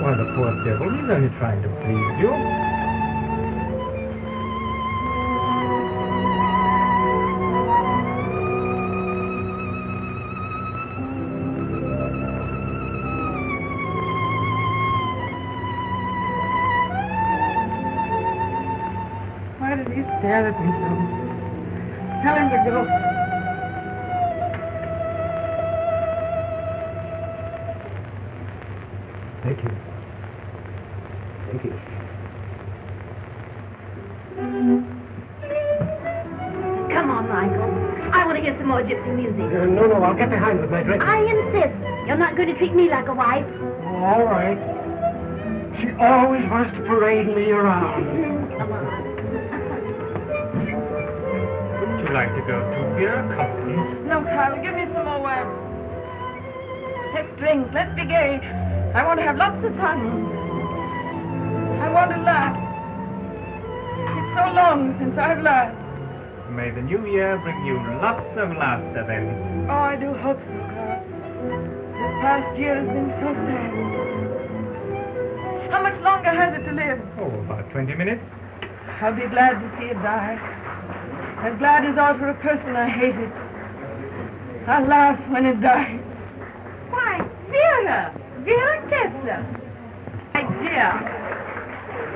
Why, the poor devil, he's only trying to please you. Why did he stare at me so? Tell him to go. Thank you. Come on, Michael. I want to hear some more gypsy music. No, I'll get behind with my drink. I insist. You're not going to treat me like a wife. All right. She always wants to parade me around. Come on. Wouldn't you like to go too, Vera? Come on. No, Carl, give me some more wine. Let's drink. Let's be gay. I want to have lots of fun. I want to laugh. It's so long since I've laughed. May the new year bring you lots of laughter, then. Oh, I do hope so, Carl. This past year has been so sad. How much longer has it to live? Oh, about 20 minutes. I'll be glad to see it die. As glad as ought for a person I hated. I'll laugh when it dies. Why, Vera! Vera Kessler! I dear.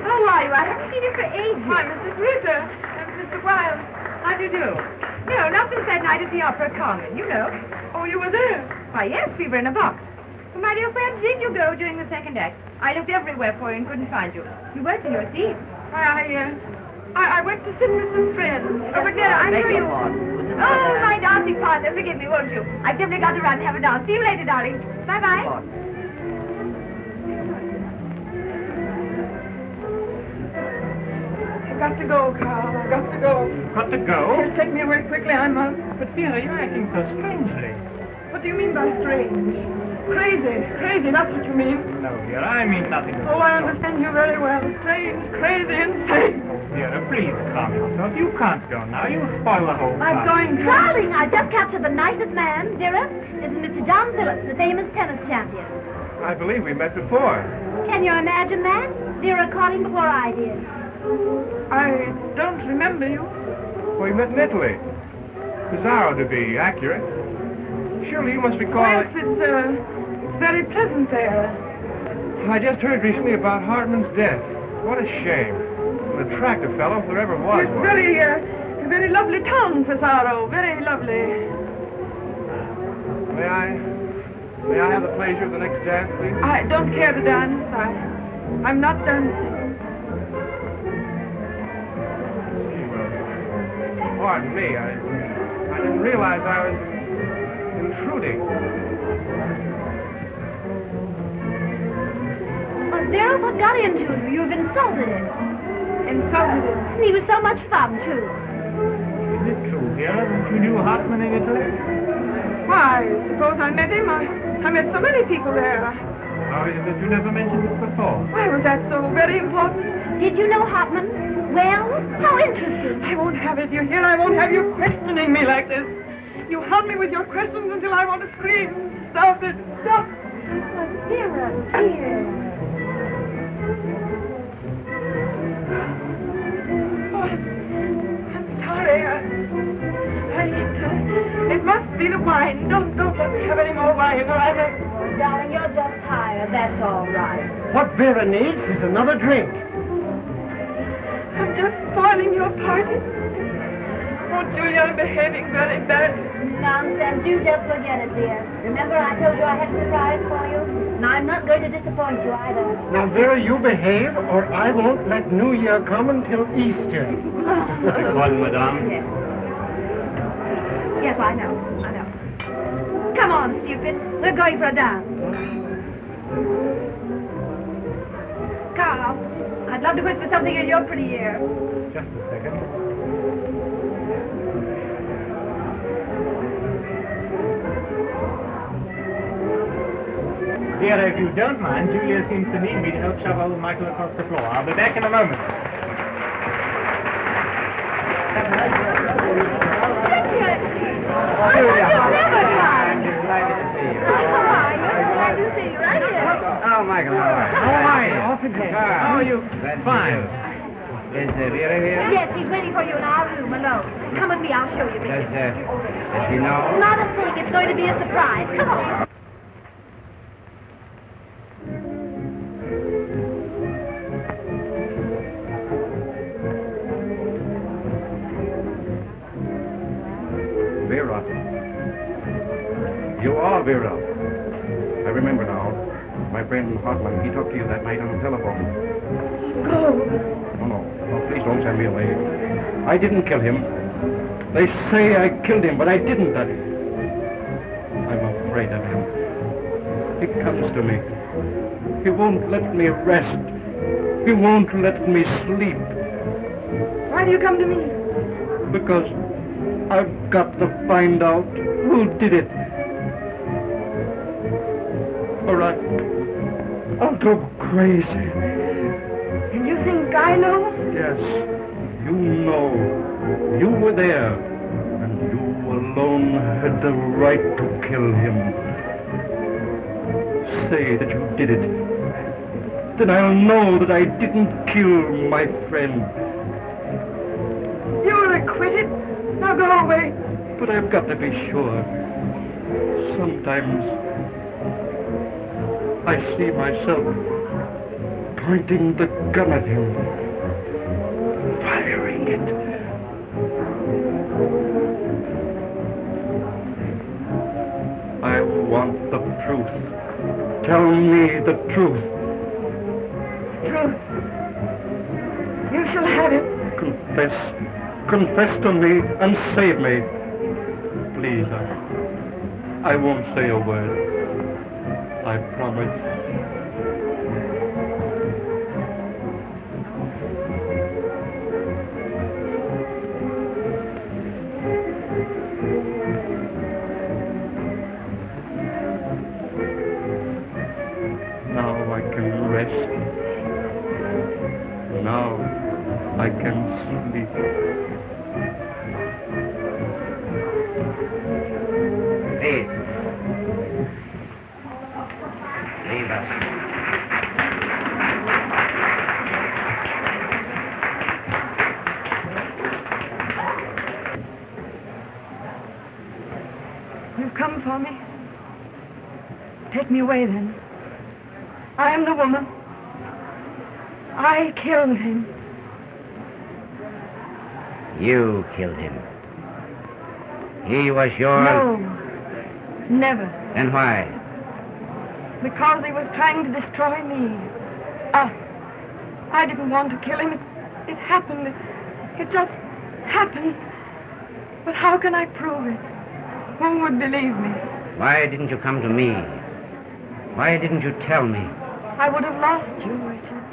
How are you? I haven't seen you for ages. Why, Mrs. Ritter. Mr. Wilde. How do you do? No, not since that night at the Opera Common, you know. Oh, you were there? Why, yes, we were in a box. Well, my dear friend, did you go during the second act? I looked everywhere for you and couldn't find you. You weren't in your seat. I went to sit with some friends. Oh, but I'm sure you... Oh, my dancing partner, forgive me, won't you? I've simply got to run and have a dance. See you later, darling. Bye-bye. I've got to go, Carl. I've got to go. You've got to go? Yes, take me away quickly. I must. But, Vera, you're acting so strangely. What do you mean by strange? Crazy, that's what you mean. No, Vera, I mean nothing of Oh, I understand you very well. Strange, crazy, insane. Vera, please calm yourself. You can't go now. You'll spoil the whole I'm party. going to. Darling, I just captured the nicest man, Vera. It's Mr. John Phillips, the famous tennis champion. I believe we met before. Can you imagine that? Vera caught him before I did. I don't remember you. We met in Italy. Pizarro, to be accurate. Surely you must recall... Yes, it's very pleasant there. I just heard recently about Hartman's death. What a shame. An attractive fellow if there ever was It's one. very lovely town, Pizarro. Very lovely. May I have the pleasure of the next dance, please? I don't care to dance. I'm not dancing. Pardon me. I didn't realize I was intruding. Oh, Vera, what got into you? You've insulted him. Insulted him. And he was so much fun, too. Is it true, Vera, that you knew Hartman in Italy? Why, suppose I met him. I met so many people there. How is it that you never mentioned it before? Why was that so very important? Did you know Hartman? Well, how interesting. I won't have it, you hear? I won't have you questioning me like this. You help me with your questions until I want to scream. Stop it. Stop. Oh, Vera, dear. Oh, I'm sorry. It must be the wine. Don't let me have any more wine, or I may... Oh, darling, you're just tired. That's all right. What Vera needs is another drink. I'm just spoiling your party. Oh, Julia, I'm behaving very badly. Nonsense. You just forget it, dear. Remember I told you I had a surprise for you? And I'm not going to disappoint you either. Now, Vera, you behave, or I won't let New Year come until Easter. Pardon, madame. Yes. Yes, I know. Come on, stupid. We're going for a dance. Carl, I'd love to whisper something in your pretty ear. Just a second. Vera, if you don't mind, Julia seems to need me to help shove old Michael across the floor. I'll be back in a moment. Oh, Michael, how are you? How are you? How are you? Fine. Is Vera here? Yes, he's waiting for you in our room alone. Come with me, I'll show you. Does she know? Not a thing. It's going to be a surprise. Come on. Vera. You are Vera. I remember now. My friend Hartman, he talked to you that night on the telephone. Go. No, please don't send me away. I didn't kill him. They say I killed him, but I didn't. I'm afraid of him. He comes to me. He won't let me rest. He won't let me sleep. Why do you come to me? Because I've got to find out who did it. Or I'll go crazy. And you think I know? Yes, you know. You were there, and you alone had the right to kill him. Say that you did it. Then I'll know that I didn't kill my friend. You're acquitted. Now go away. But I've got to be sure. Sometimes I see myself pointing the gun at him, firing it. I want the truth. Tell me the truth. Truth. You shall have it. Confess. Confess to me and save me. Please, I won't say a word. I promise. Now I can rest. Now I can sleep. Please. Leave us. You've come for me. Take me away then. I am the woman. I killed him. You killed him. He was your... No. Never. Then why? Because he was trying to destroy me. Us. I didn't want to kill him. It happened. It just happened. But how can I prove it? Who would believe me? Why didn't you come to me? Why didn't you tell me? I would have lost you, Richard.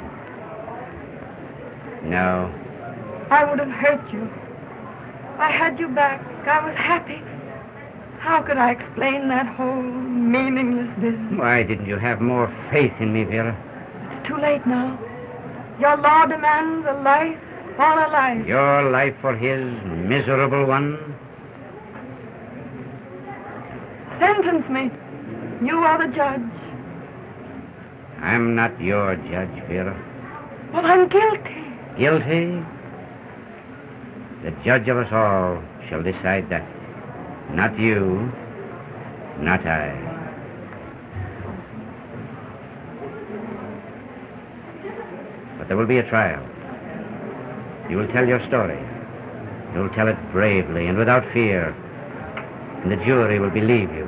No. I would have hurt you. I had you back. I was happy. How could I explain that whole meaningless business? Why didn't you have more faith in me, Vera? It's too late now. Your law demands a life for a life. Your life for his miserable one? Sentence me. You are the judge. I'm not your judge, Vera. But I'm guilty. Guilty? The judge of us all shall decide that. Not you, not I. But there will be a trial. You will tell your story. You will tell it bravely and without fear. And the jury will believe you.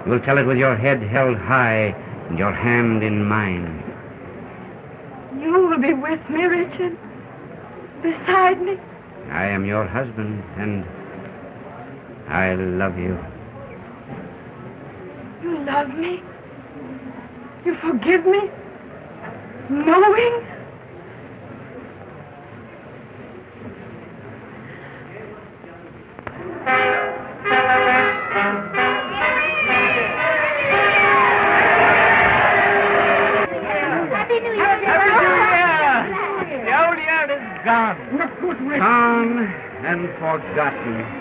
You will tell it with your head held high and your hand in mine. You will be with me, Richard. Beside me. I am your husband, and I love you. You love me? You forgive me? Knowing? Gone. Gone and forgotten.